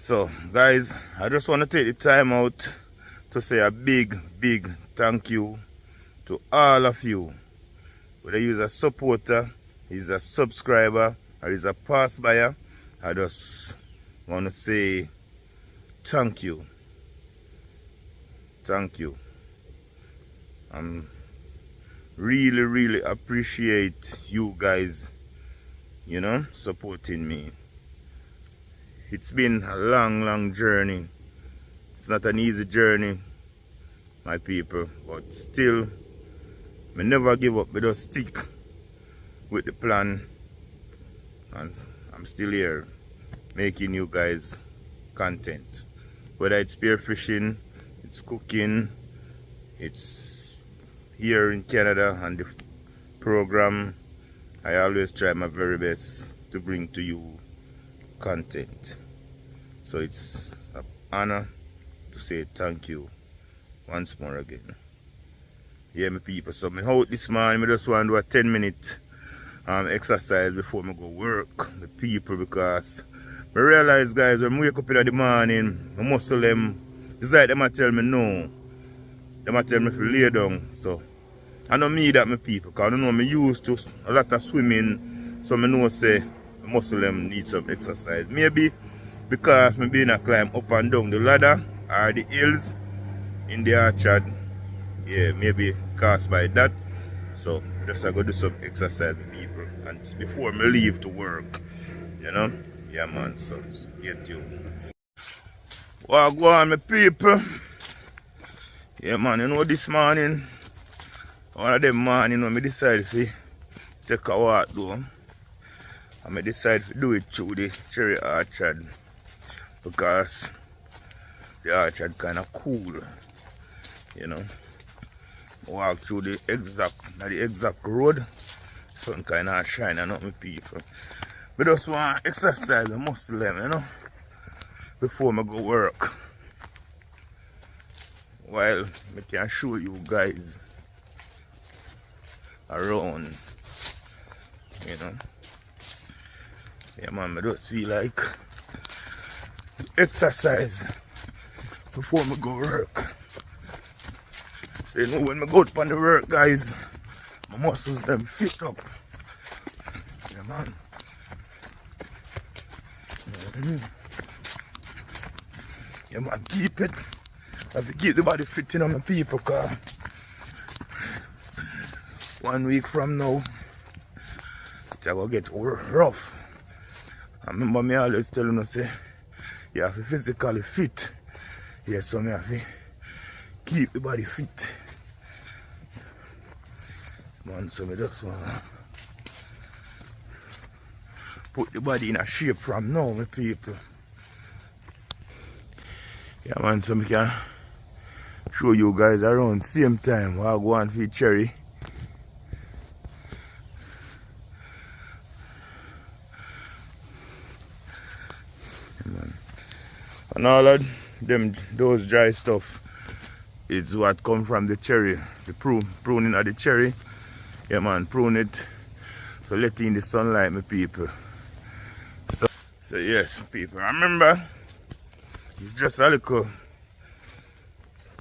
So guys, I just want to take the time out to say a big thank you to all of you. Whether you're a supporter, is a subscriber, or is a pass buyer, I just want to say thank you. Thank you. Really appreciate you guys, you know, supporting me. It's been a long journey. It's not an easy journey, my people, but still, I never give up. I just stick with the plan, and I'm still here making you guys content. Whether it's spearfishing, it's cooking, it's here in Canada and the program, I always try my very best to bring to you content. So it's an honor to say thank you once more again. Yeah, my people, so me out this morning, I just want to do a 10-minute exercise before I go work, the people, because I realize, guys, when I wake up in the morning, my muscle them, it's like them tell me no. Them tell me to lay down. So I know me that, my people, because I know me used to a lot of swimming, so I know say my muscle them need some exercise. Maybe because I been a climb up and down the ladder or the hills in the orchard. Yeah, maybe caused by that. So just I go do some exercise with people, and before me leave to work, you know. Yeah man, so get you. Well, go on my people. Yeah man, you know this morning, one of them morning when I decide to take a walk though, I decide to do it through the cherry orchard, because the orchard kind of cool, you know. Walk through the exact road, sun kind of shining up my people. But just want to exercise my muscle them, you know, before I go work. While I can show you guys around, you know. Yeah man, I just feel like exercise before I go work. So you know, when I go up on the work, guys, my muscles them fit up. Yeah man. Yeah man, keep it. I have to keep the body fit, you know, my people, because 1 week from now, it's going to get rough. I remember me always telling you, say, you have to physically fit. Yeah, so I have to keep the body fit. Man, so I just want to put the body in a shape from now, my people. Yeah man, so I can show you guys around same time while I go on feed cherry. And all of them, those dry stuff, is what come from the cherry, the pruning of the cherry. Yeah man, prune it, so let it in the sunlight, my people. So yes, people, I remember it's just a little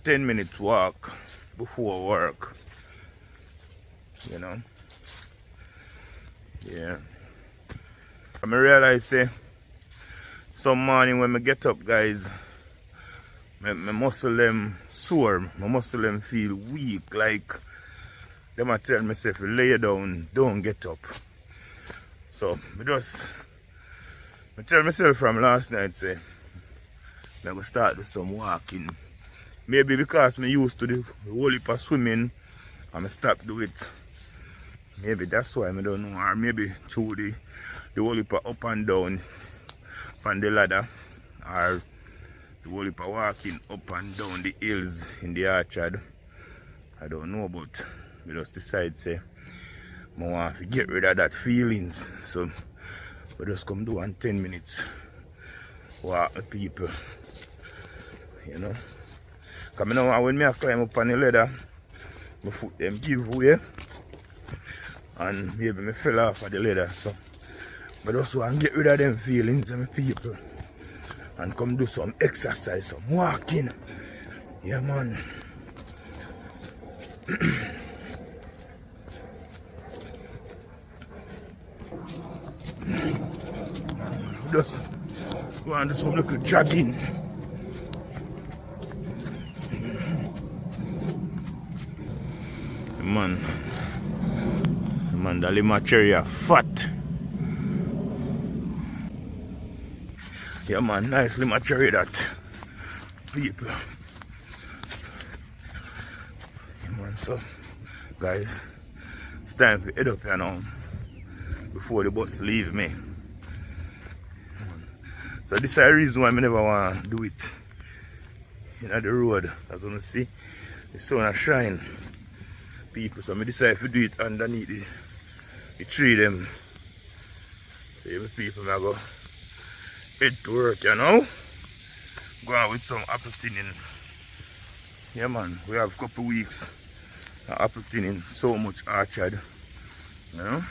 10-minute walk before work, you know. Yeah, I realize say some morning when I get up, guys, my muscle them sore, my muscle them feel weak, like them I tell myself lay down, don't get up. So I tell myself from last night, say I'm gonna start with some walking. Maybe because me used to the whole heap of swimming and I stopped do it. Maybe that's why I don't know, or maybe through the whole heap of up and down on the ladder, or the whole heap of walking up and down the hills in the orchard. I don't know, but I just decide say I want to get rid of that feelings. So we just come do 10 minutes walk the people, you know. Because I know when I climb up on the ladder, my foot them give way and maybe I fell off of the ladder. So I just want to get rid of them feelings and my people. and come do some exercise, some walking. Yeah, man. Just go and do some little jogging. Man, the lima cherry are fat. Yeah, man, nice lima cherry that. People. Yeah, man, so guys, it's time to head up here now before the bus leave me. So this is the reason why I never want to do it in the road. As you can see, the sun shine. People, so I decide to do it underneath the tree them. So the people I go head to work, you know. Go on with some apple tinning. Yeah, man, we have a couple weeks of apple tinning, so much orchard, you know.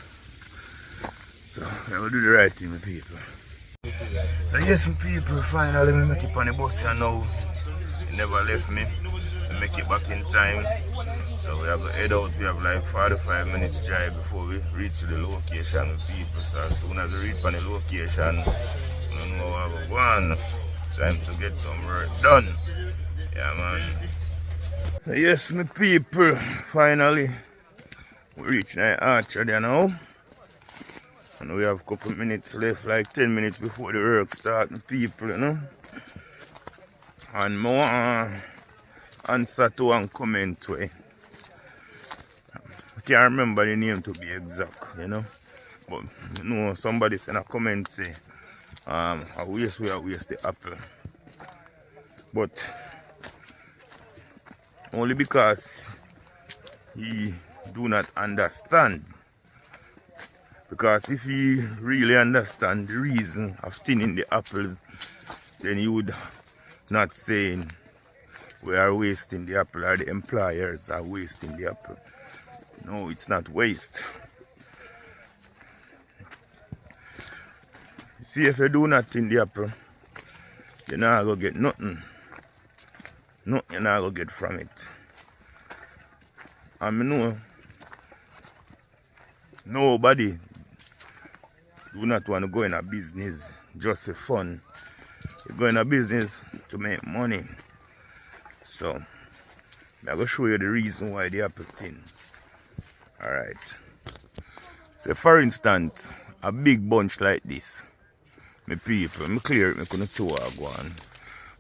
So I will do the right thing, my people. So yes, my people, finally we make it on the bus here now. It never left me. We make it back in time. So we have to head out. We have like 45 minutes drive before we reach the location, my people. So as soon as we reach on the location, we don't know how we're going. Time to get some work done. Yeah, man. So yes, my people, finally we reach the orchard here now. And we have a couple minutes left, like 10 minutes before the work starts, my people, you know. And more answer to one comment way. I can't remember the name to be exact, you know. But you know, somebody sent a comment say, I waste the apple. But only because he do not understand. Because if he really understand the reason of thinning the apples, then he would not saying we are wasting the apple or the employers are wasting the apple. No, it's not waste. You see, if you do not thin the apple, you're not going to get nothing. Nothing you're not going to get from it. And I know nobody do not want to go in a business just for fun. You go in a business to make money. So I'm going to show you the reason why the apple thin. Alright. So for instance, a big bunch like this. My people, I'm clear it, I couldn't see what I go on.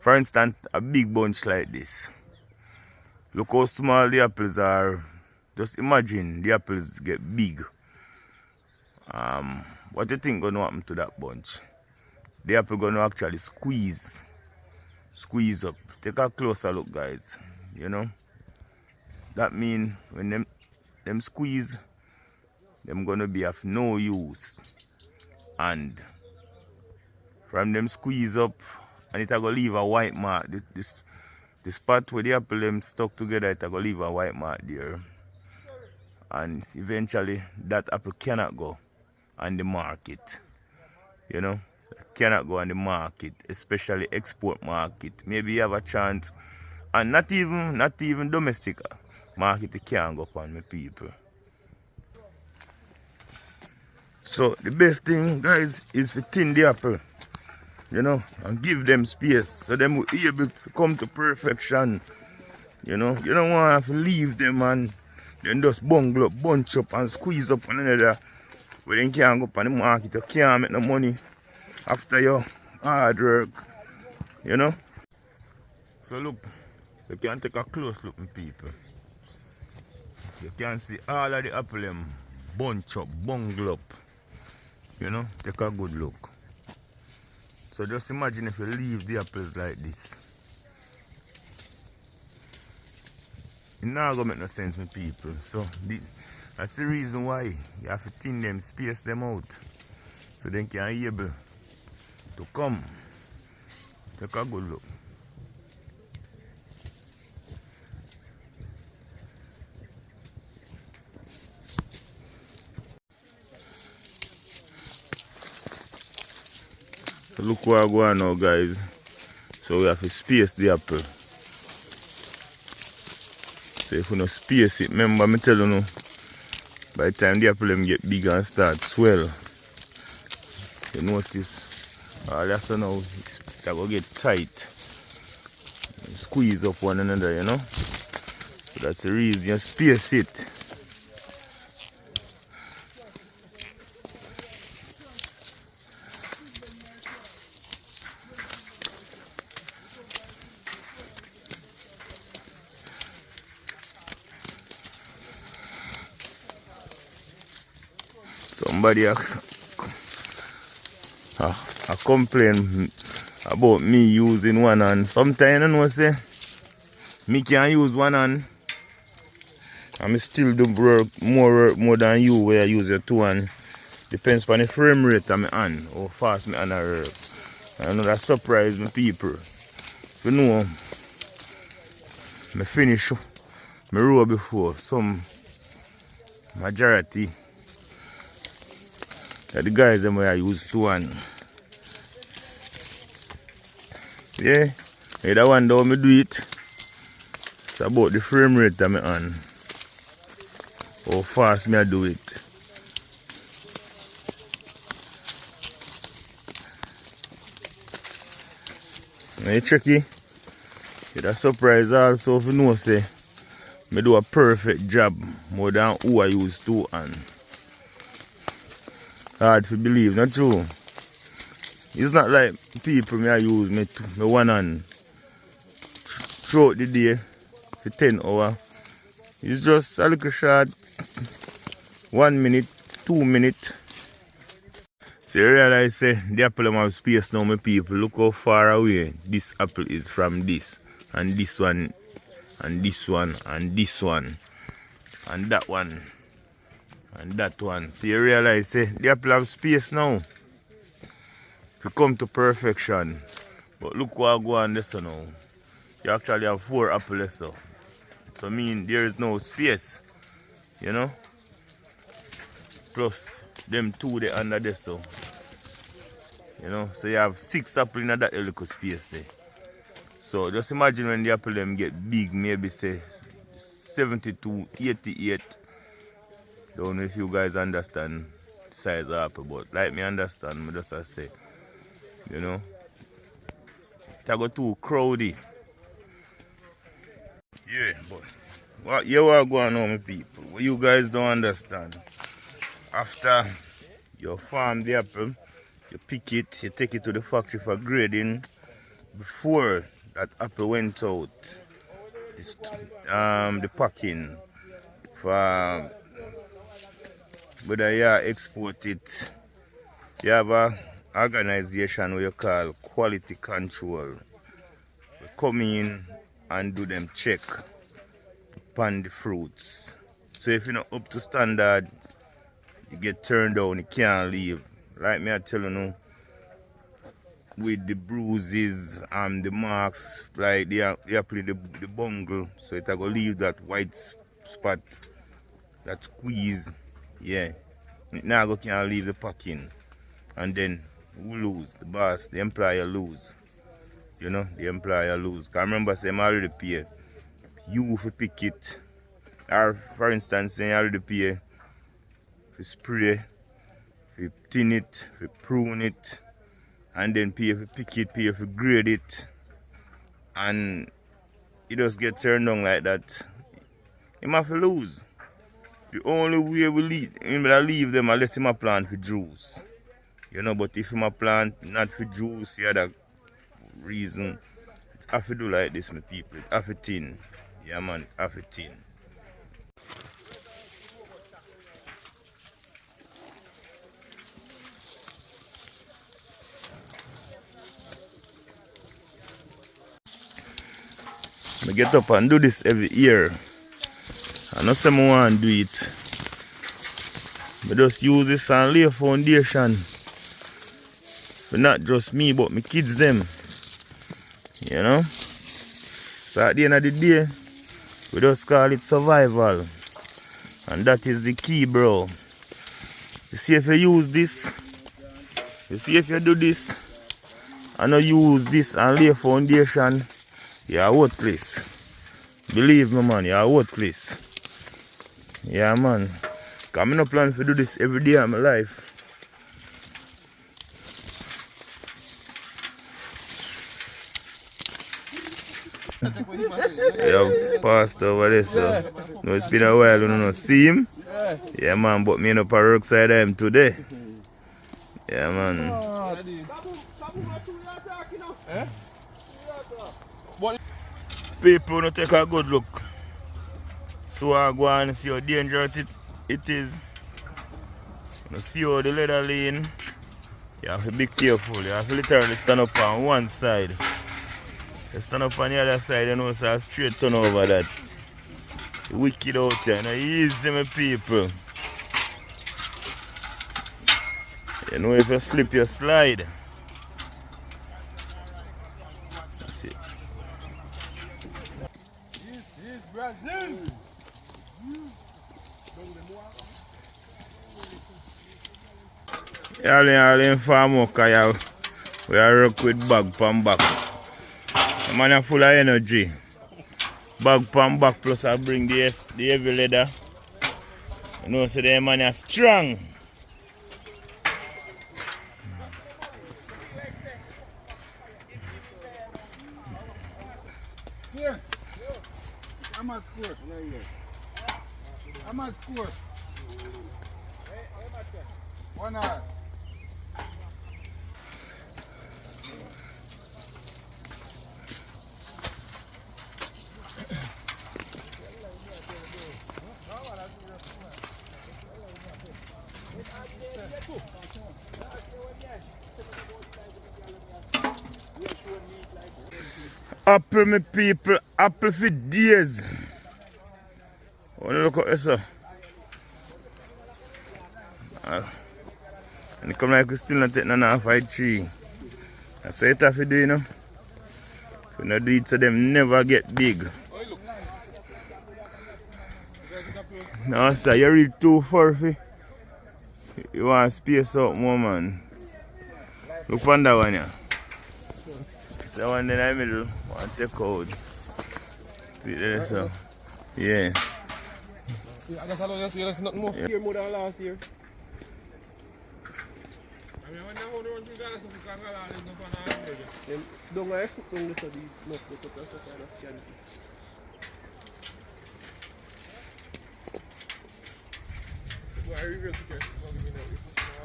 For instance, a big bunch like this. Look how small the apples are. Just imagine the apples get big. What do you think gonna happen to that bunch? The apple gonna actually squeeze up. Take a closer look, guys. You know, that means when them squeeze, them gonna be of no use. And from them squeeze up, and it gonna leave a white mark. The spot where the apple them stuck together, it gonna leave a white mark there. And eventually that apple cannot go on the market. You know, cannot go on the market, especially export market. Maybe you have a chance, and not even domestic market it can't go upon, my people. So the best thing, guys, is to thin the apple, you know, and give them space so them will be able to come to perfection. You know, you don't want to leave them and then just bungle up, bunch up and squeeze up on another where they can't go up on the market. You can't make no money after your hard work, you know. So look, you can take a close look, my people. You can see all of the apple them bunch up, bungle up. You know, take a good look. So just imagine if you leave the apples like this. It not gonna make no sense, my people. So that's the reason why you have to thin them, space them out, so they can be able to come. Take a good look. So look what I go on now, guys. So we have to space the apple. So if we don't space it, remember me tell you, by the time the apple them get bigger and start swell, you notice all that's now that will get tight. Squeeze up one another, you know. So that's the reason you space it. Somebody I complain about me using one hand. Sometimes I know say me can use one hand and me still do more than you where I use your two hand. Depends on the frame rate of my hand, how fast my hand work. I know that surprise me people. You know, me finish my row before some majority that the guys them where I use two hand. Yeah, that one though me do it. It's about the frame rate of my hand. How fast me I do it. Now you tricky. It's a surprise also if you know say me do a perfect job more than who I use two hand. Hard to believe, not true. It's not like people me I use me one hand throughout the day for 10 hours. It's just a little short 1 minute, 2 minutes. So you realize say the apple have space now, my people. Look how far away this apple is from this. And this one, and this one, and this one, and that one, and that one. So you realize say the apple have space now to come to perfection. But look what I go on this now. You actually have 4 apples so. So mean there is no space, you know. Plus them 2 they under this so. You know, so you have 6 apples in that little space there. So just imagine when the apple them get big, maybe say 72, 88. Don't know if you guys understand the size of apple, but like me understand, me just I say, you know, it go too crowdy. Yeah, but what you are going on, my people? What you guys don't understand. After you farm the apple, you pick it, you take it to the factory for grading. Before that apple went out, the packing for whether you export it, you have a organization where you call quality control. They come in and do them check upon the fruits. So if you're not up to standard, you get turned down, you can't leave. Like me I tell you now, with the bruises and the marks, like they apply the bungle, so it will leave that white spot, that squeeze. Yeah, now go can't leave the packing, and then who lose? The boss, the employer lose. You know, the employer lose. Cause remember, say I'm already pay you if you pick it, or for instance, say I already pay for spray, for thin it, for prune it. And then pay if you pick it, pay if you grade it, and it just get turned on like that. You have to lose. The only way we leave them unless him a plant for juice. You know, but if him a plant not for juice, the other reason, it have to do like this, my people. It have to thin. Yeah man, it have to thin. I get up and do this every year. I know some want to do it. I just use this and lay a foundation. But not just me, but my kids them. You know? So at the end of the day, we just call it survival. And that is the key, bro. You see if you use this, you see if you do this, and not use this and lay foundation, you're worthless. Believe me, man, you're worthless. Yeah, man. Cause I no plan to do this every day of my life. Yeah, passed over there, so. No, it's been a while, you don't see him. Yeah, man, but me up a rock side of him today. Yeah, man. People don't take a good look. So I go and see how dangerous it is. You see how the leather lane. You have to be careful. You have to literally stand up on one side. You stand up on the other side, you know, so I straight turn over that. Wicked out here. You know, easy, my people. You know, if you slip, you slide. That's it. This Brazil. Y'all inform us because we are work with bag pan back. The man is full of energy. Bag pan back plus I bring the heavy leather. You know, so the man is strong. Here. I'm at score. I'm at score. 1 hour. Apple, my people, apple for days. Wanna look at this? And it come like we still not take none off a tree. That's what it have to do, you know. If we not do it so them never get big. No, sir, you read too furry. You want to space out more, man. Look on that one, yeah. The one in the middle, want to take out. See there, so. Yeah. I guess I don't see nothing more. Here more than last year. Don't I don't listen to not the put so kind of scan. Well, I reveal to care.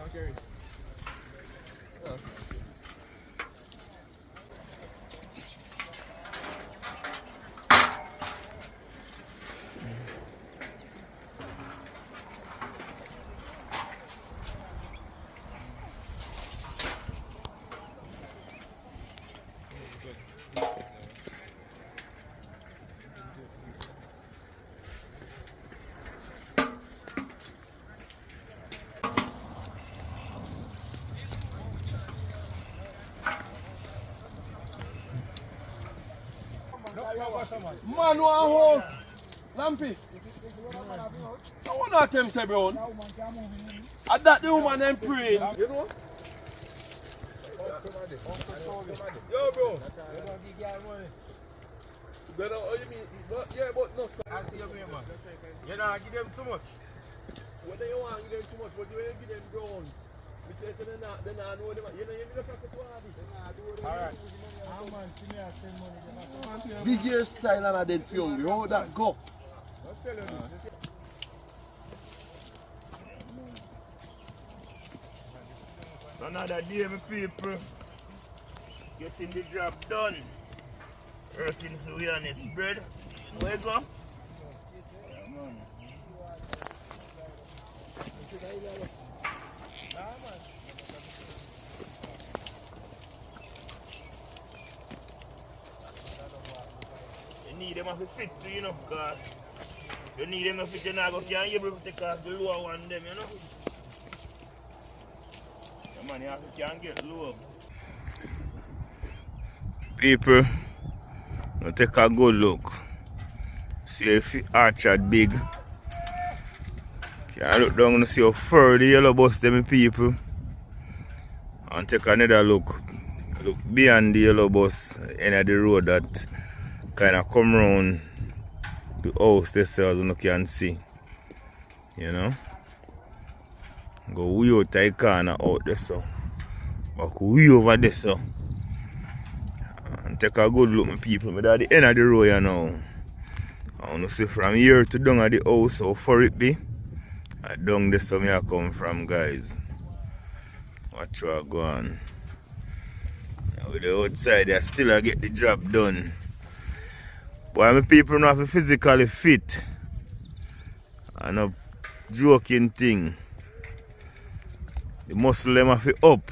Okay. Man, one horse. Lampy. I want to attempt to brown. I that the woman them praying. You know? Yo, bro. Better, oh, you mean, yeah, but no. Ask your man. You don't give them too much. What do you want to give them too much? But you ain't give them brown. Then I know them. You know, you look at the quality. Alright. Big hairstyle and a dead film. How that go? So another day, my people. Getting the job done. Working to we on this bread. Where you go? You need them to fit to, you know, because you need them to fit, you know, can't able to take off the lower one them, you know. Yeah, man, you can't get low. People, now take a good look. See if the orchard big. Can I look down and see how far the yellow bus them people. And take another look. Look beyond the yellow bus, end of the road that kind of come round the house this as you can see. You know? Go way out the corner out there so. Back way over there so. And take a good look my people. But at the end of the road you know. I want to see from here to down at the house how far it be. And down there so I come from guys. Watch what go on. With the outside I still get the job done. But my people not have physically fit. And a joking thing. The muscle them have to up.